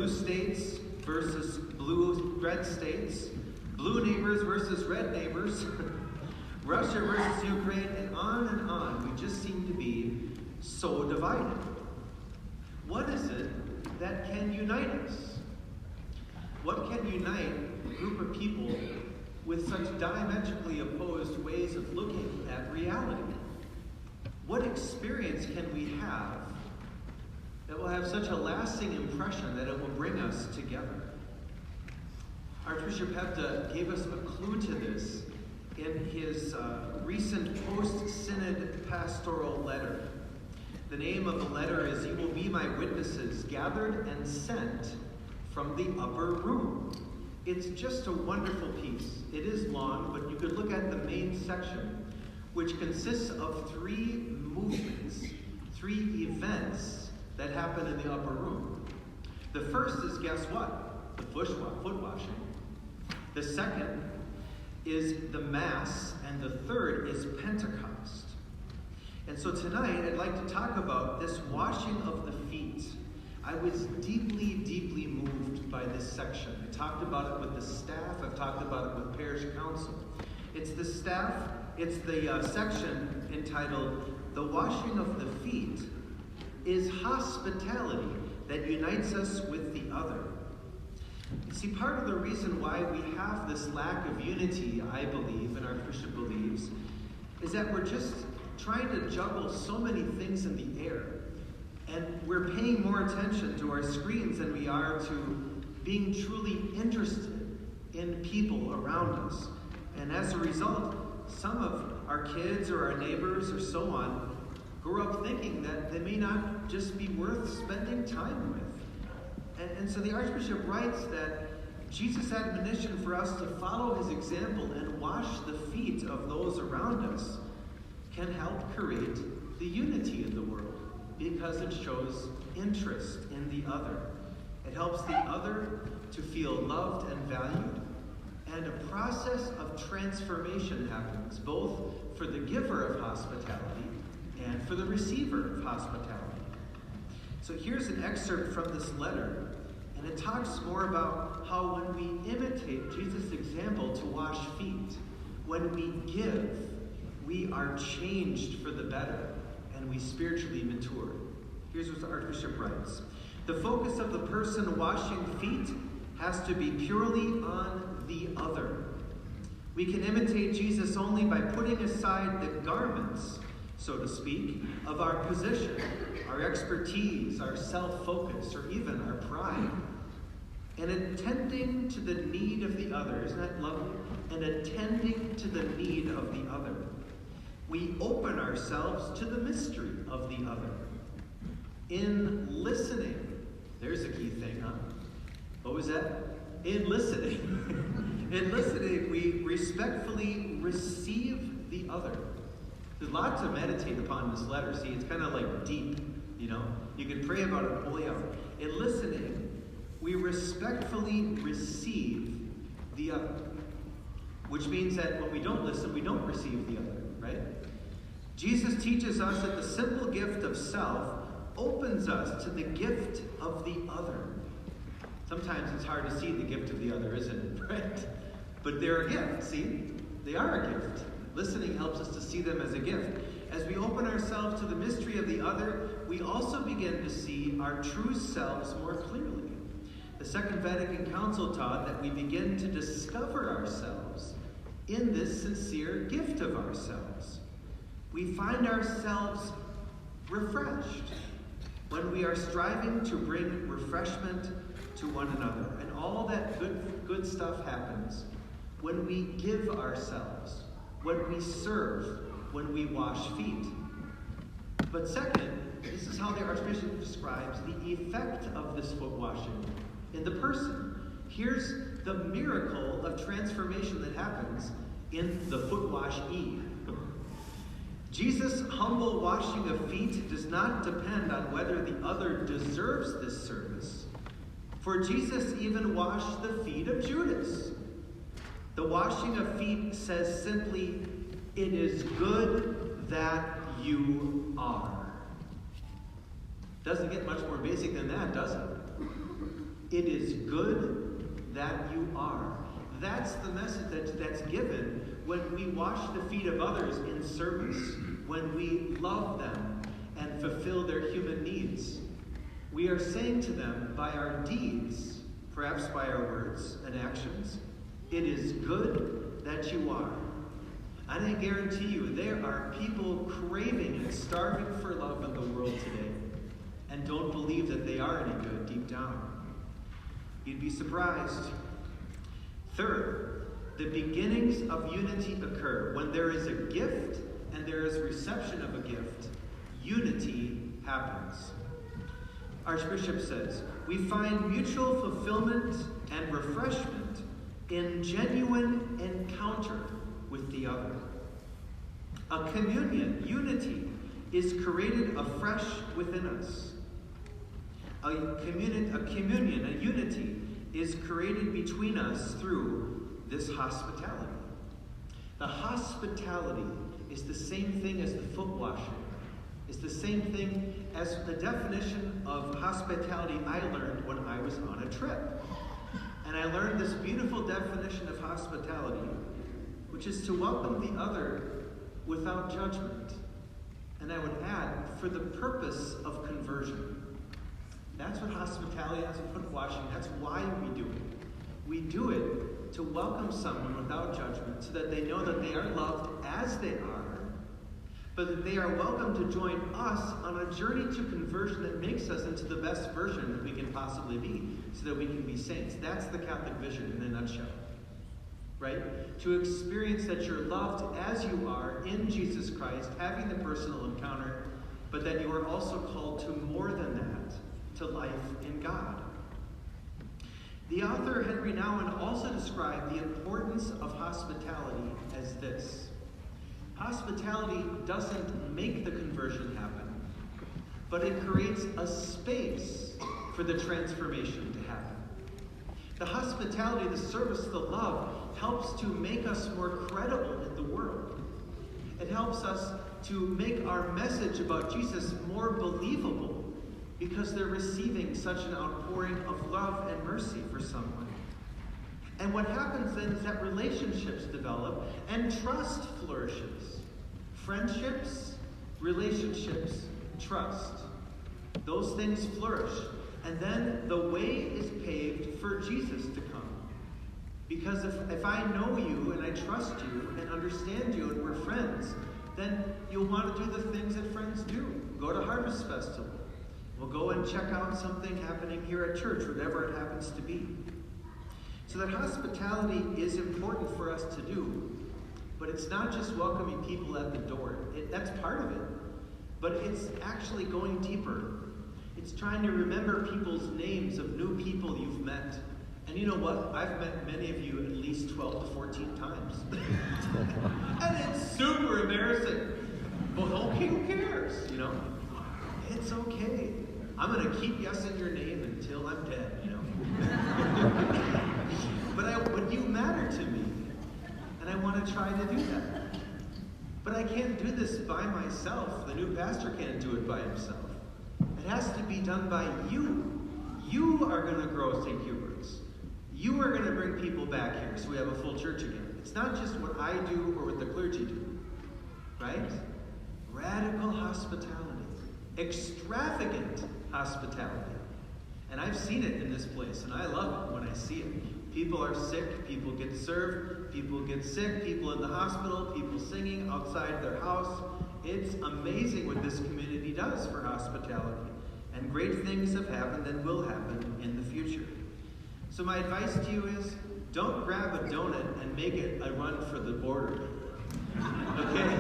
states versus red states, blue neighbors versus red neighbors, Russia versus Ukraine, and on. We just seem to be so divided. What is it that can unite us? What can unite a group of people with such diametrically opposed ways of looking at reality? What experience can we have that will have such a lasting impression that it will bring us together? Archbishop Hepta gave us a clue to this in his recent post-synod pastoral letter. The name of the letter is "You Will Be My Witnesses, Gathered and Sent from the Upper Room." It's just a wonderful piece. It is long, but you could look at the main section, which consists of 3 movements, 3 events that happen in the upper room. The first is, guess what? The foot washing. The second is the Mass, and the third is Pentecost. And so tonight, I'd like to talk about this washing of the feet. I was deeply, deeply moved by this section. I talked about it with the staff. I've talked about it with parish council. It's the section entitled, "The Washing of the Feet is Hospitality that Unites Us with the Other." You see, part of the reason why we have this lack of unity, I believe, and our Archbishop believes, is that we're just trying to juggle so many things in the air. And we're paying more attention to our screens than we are to being truly interested in people around us. And as a result, some of our kids or our neighbors or so on grew up thinking that they may not just be worth spending time with. And so the Archbishop writes that Jesus' admonition for us to follow his example and wash the feet of those around us can help create the unity in the world, because it shows interest in the other. It helps the other to feel loved and valued, and a process of transformation happens, both for the giver of hospitality and for the receiver of hospitality. So here's an excerpt from this letter, and it talks more about how when we imitate Jesus' example to wash feet, when we give, we are changed for the better, and we spiritually mature. Here's what the Archbishop writes. The focus of the person washing feet has to be purely on the other. We can imitate Jesus only by putting aside the garments, so to speak, of our position, our expertise, our self-focus, or even our pride, and attending to the need of the other. Isn't that lovely? And attending to the need of the other. We open ourselves to the mystery of the other. In listening, there's a key thing, huh? What was that? In listening. In listening, we respectfully receive the other. There's a lot to meditate upon in this letter. See, it's kind of like deep, you know? You can pray about it all out. In listening, we respectfully receive the other. Which means that when we don't listen, we don't receive the other, right? Jesus teaches us that the simple gift of self opens us to the gift of the other. Sometimes it's hard to see the gift of the other, isn't it? Right? But they're a gift, see? They are a gift. Listening helps us to see them as a gift. As we open ourselves to the mystery of the other, we also begin to see our true selves more clearly. The Second Vatican Council taught that we begin to discover ourselves in this sincere gift of ourselves. We find ourselves refreshed when we are striving to bring refreshment to one another. And all that good stuff happens when we give ourselves, when we serve, when we wash feet. But second, this is how the Archbishop describes the effect of this foot washing in the person. Here's the miracle of transformation that happens in the foot wash-ee. Jesus' humble washing of feet does not depend on whether the other deserves this service. For Jesus even washed the feet of Judas. The washing of feet says simply, "It is good that you are." Doesn't get much more basic than that, does it? It is good that you are. That's the message that's given when we wash the feet of others in service, when we love them and fulfill their human needs. We are saying to them by our deeds, perhaps by our words and actions, it is good that you are. And I guarantee you, there are people craving and starving for love in the world today and don't believe that they are any good deep down. You'd be surprised. Third, the beginnings of unity occur. When there is a gift and there is reception of a gift, unity happens. Archbishop says, we find mutual fulfillment and refreshment in genuine encounter with the other. A communion, unity, is created afresh within us. A communion, a unity, is created between us through this hospitality. The hospitality is the same thing as the foot washing. It's the same thing as the definition of hospitality I learned when I was on a trip. And I learned this beautiful definition of hospitality, which is to welcome the other without judgment. And I would add, for the purpose of conversion. That's what hospitality, that's what foot washing, that's why we do it. We do it to welcome someone without judgment so that they know that they are loved as they are, but that they are welcome to join us on a journey to conversion that makes us into the best version that we can possibly be so that we can be saints. That's the Catholic vision in a nutshell. Right? To experience that you're loved as you are in Jesus Christ, having the personal encounter, but that you are also called to more than that, to life in God. The author Henry Nouwen also described the importance of hospitality as this. Hospitality doesn't make the conversion happen, but it creates a space for the transformation to happen. The hospitality, the service, the love helps to make us more credible in the world. It helps us to make our message about Jesus more believable because they're receiving such an outpouring of love and mercy for someone. And what happens then is that relationships develop and trust flourishes. Friendships, relationships, trust. Those things flourish. And then the way is paved for Jesus to come. Because if I know you and I trust you and understand you and we're friends, then you'll want to do the things that friends do. Go to Harvest Festival. We'll go and check out something happening here at church, whatever it happens to be. So that hospitality is important for us to do. But it's not just welcoming people at the door. That's part of it. But it's actually going deeper. It's trying to remember people's names of new people you've met. And you know what? I've met many of you at least 12 to 14 times. And it's super embarrassing. But okay, who cares, you know? It's okay. I'm going to keep guessing your name until I'm dead, you know? But you matter to me. And I want to try to do that. But I can't do this by myself. The new pastor can't do it by himself. It has to be done by you. You are going to grow St. Hubert's. You are going to bring people back here so we have a full church again. It's not just what I do or what the clergy do. Right? Radical hospitality. Extravagant hospitality. And I've seen it in this place, and I love it when I see it. People are sick, people get served, people get sick, people in the hospital, people singing outside their house. It's amazing what this community does for hospitality. And great things have happened and will happen in the future. So my advice to you is, don't grab a donut and make it a run for the border. Okay?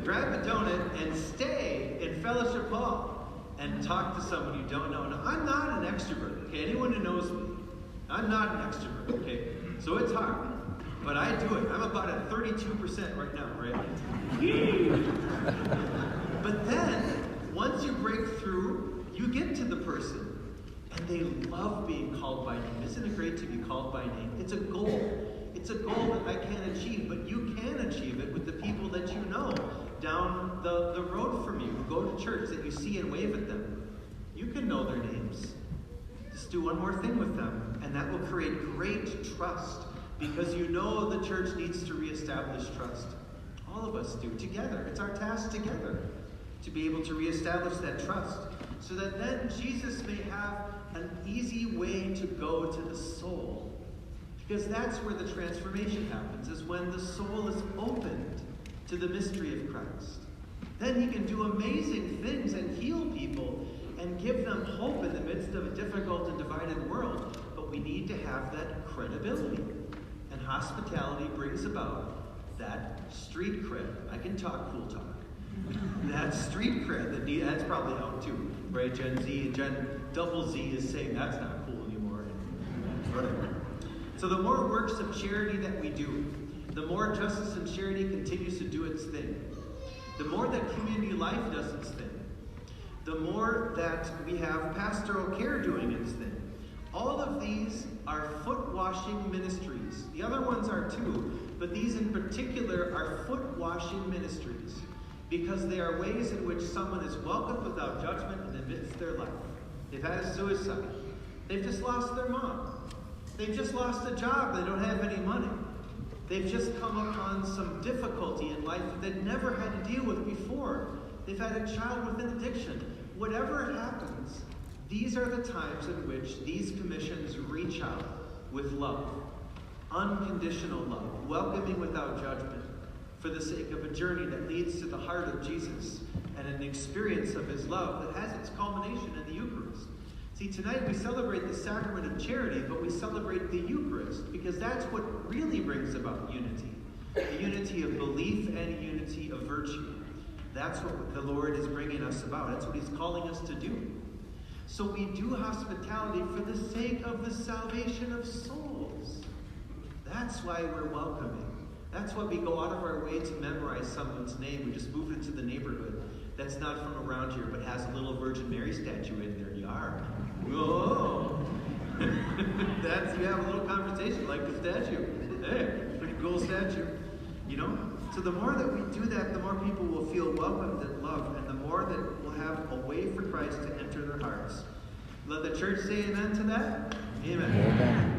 Grab a donut and stay in Fellowship Hall and talk to someone you don't know. Now, I'm not an extrovert, okay? Anyone who knows me, I'm not an extrovert, okay? So it's hard, but I do it. I'm about at 32% right now, right? But then, once you break through, you get to the person, and they love being called by name. Isn't it great to be called by name? It's a goal. It's a goal that I can't achieve, but you can achieve it with the people that you know down the road from you, who go to church, that you see and wave at them. You can know their names. Just do one more thing with them, and that will create great trust, because you know the church needs to reestablish trust. All of us do, together. It's our task together to be able to reestablish that trust, so that then Jesus may have an easy way to go to the soul. Because that's where the transformation happens, is when the soul is opened to the mystery of Christ. Then he can do amazing things and heal people and give them hope in the midst of a difficult and divided world. But we need to have that credibility. And hospitality brings about that street cred. I can talk cool talk. That street cred, that's probably out too, right? Gen Z, Gen double Z is saying that's not cool anymore. And whatever. So the more works of charity that we do, the more justice and charity continues to do its thing. The more that community life does its thing. The more that we have pastoral care doing its thing. All of these are foot washing ministries. The other ones are too, but these in particular are foot washing ministries, because they are ways in which someone is welcomed without judgment and admits their life. They've had a suicide. They've just lost their mom. They've just lost a job. They don't have any money. They've just come upon some difficulty in life that they'd never had to deal with before. They've had a child with an addiction. Whatever happens, these are the times in which these commissions reach out with love, unconditional love, welcoming without judgment, for the sake of a journey that leads to the heart of Jesus and an experience of his love that has its culmination in the Eucharist. See, tonight we celebrate the sacrament of charity, but we celebrate the Eucharist, because that's what really brings about unity. A unity of belief and a unity of virtue. That's what the Lord is bringing us about. That's what he's calling us to do. So we do hospitality for the sake of the salvation of souls. That's why we're welcoming. That's why we go out of our way to memorize someone's name. We just moved into the neighborhood that's not from around here, but has a little Virgin Mary statue in their yard. Whoa! You have a little conversation like the statue. Hey, pretty cool statue. You know? So the more that we do that, the more people will feel welcomed and loved, and the more that we'll have a way for Christ to enter their hearts. Let the church say amen to that. Amen. Amen.